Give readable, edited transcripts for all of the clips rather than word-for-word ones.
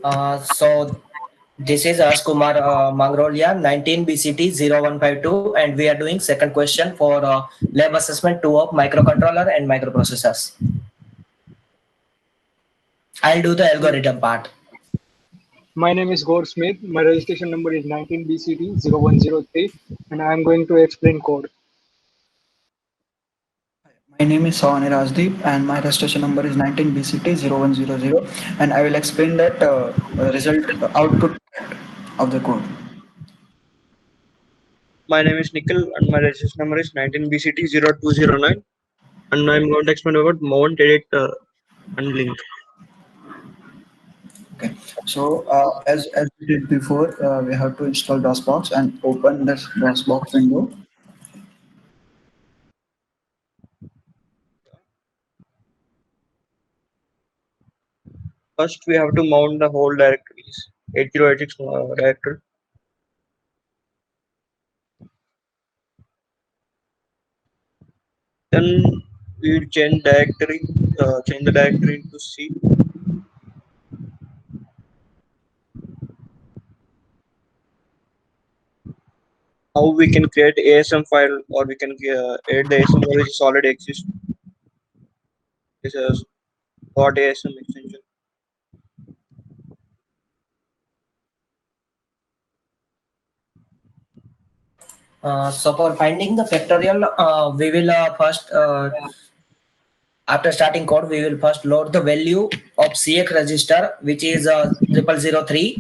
So this is As Kumar Mangrolia, 19 BCT 0152, and we are doing second question for lab assessment 2 of microcontroller and microprocessors. I'll do the algorithm part. My name is Gaur Smith. My registration number is 19BCT0103 and I am going to explain code. My name is Sawani Rajdeep and my registration number is 19BCT0100 and I will explain that result output of the code. My name is Nikhil and my registration number is 19BCT0209 and I'm going to explain about mount, edit and link. Okay, so as we did before, we have to install DOSBox and open this DOSBox window. First we have to mount the whole directories 8086 directory. Then we will change the directory into C. Now we can create ASM file or we can edit the ASM file which is already exists. This is .asm extension. So for finding the factorial, we will first, after starting code, we will first load the value of CX register, which is 0003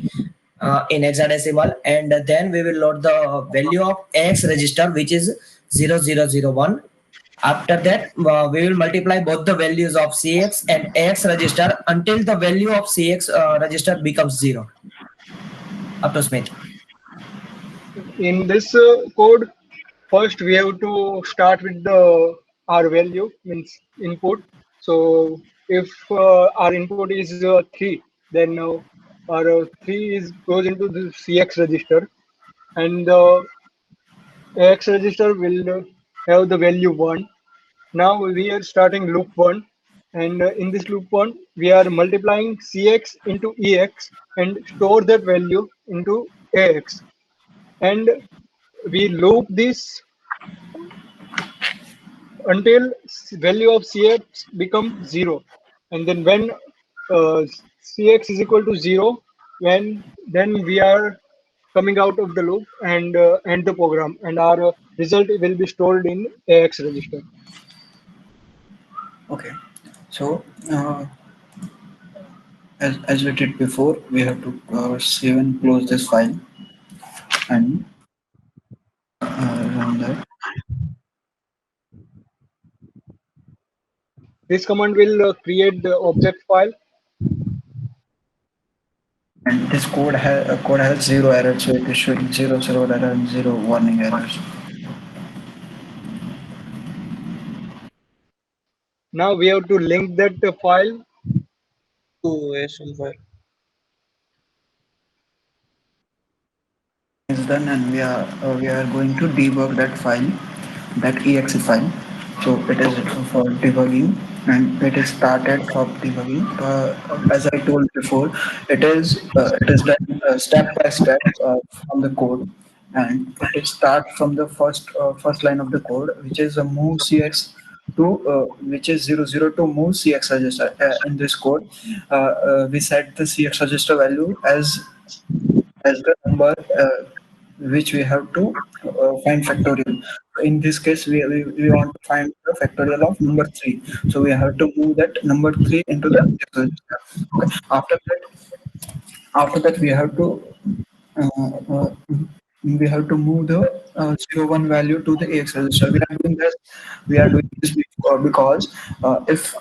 in hexadecimal, and then we will load the value of AX register, which is 0001. After that, we will multiply both the values of CX and AX register until the value of CX register becomes 0. Up to Smith. In this code, first we have to start with the our value means input. So if our input is 3, then our 3 is goes into the CX register and the AX register will have the value 1. Now we are starting loop 1 and in this loop 1 we are multiplying CX into EX and store that value into AX and we loop this until value of CX become 0 and then when CX is equal to 0 when then we are coming out of the loop and end the program and our result will be stored in AX register. Okay, so as we did before, we have to save and close this file and run that. This command will create the object file. And this code has 0 errors, so it is showing 0 error and 0 warning errors. Now we have to link that file to ASM file. Is done, and we are going to debug that file, that exe file. So it is for debugging, and it is started of debugging. As I told before, it is done step by step from the code, and it is start from the first line of the code, which is a move cx to which is 002 move cx register. In this code, we set the cx register value as the number which we have to find factorial. In this case, we want to find the factorial of number 3. So we have to move that number 3 into the register. Okay. After that uh, uh, we have to move the 01 value to the AX register. We are doing this because if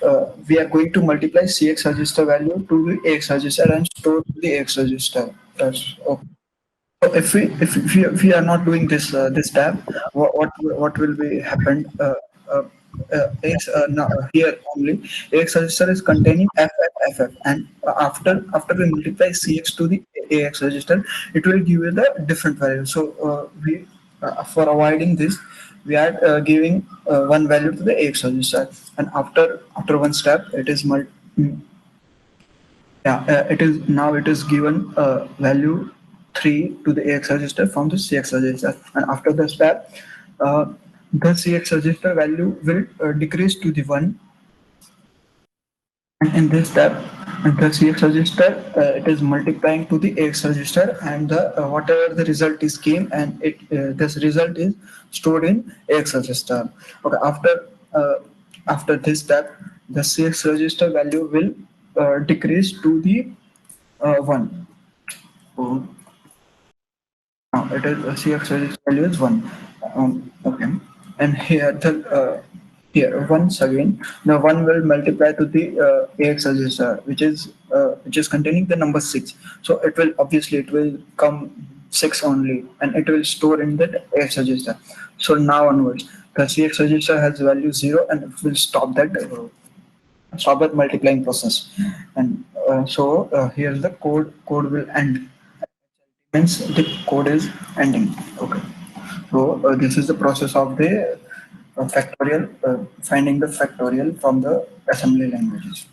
we are going to multiply CX register value to the AX register and store to the AX register. That's okay. So if we are not doing this tab, what will be happen? Now, here only AX register is containing FF, and after we multiply CX to the AX register, it will give you the different value. So we for avoiding this, we are giving one value to the AX register, and after one step, it is Yeah, it is now it is given value 3 to the AX register from the CX register, and after the step, uh, the CX register value will decrease to the 1, and in this step, the CX register it is multiplying to the AX register, and the whatever the result is came, and it this result is stored in AX register. Okay, uh, after this step, the CX register value will decrease to the 1. So now it is CX register value is 1. Okay, and here the here once again the 1 will multiply to the AX register, which is containing the number 6. So it will obviously it will come 6 only, and it will store in that AX register. So now onwards, the CX register has value 0, and it will stop that multiplying process. And here's the code will end, means the code is ending. Okay, so this is the process of the factorial, finding the factorial from the assembly languages.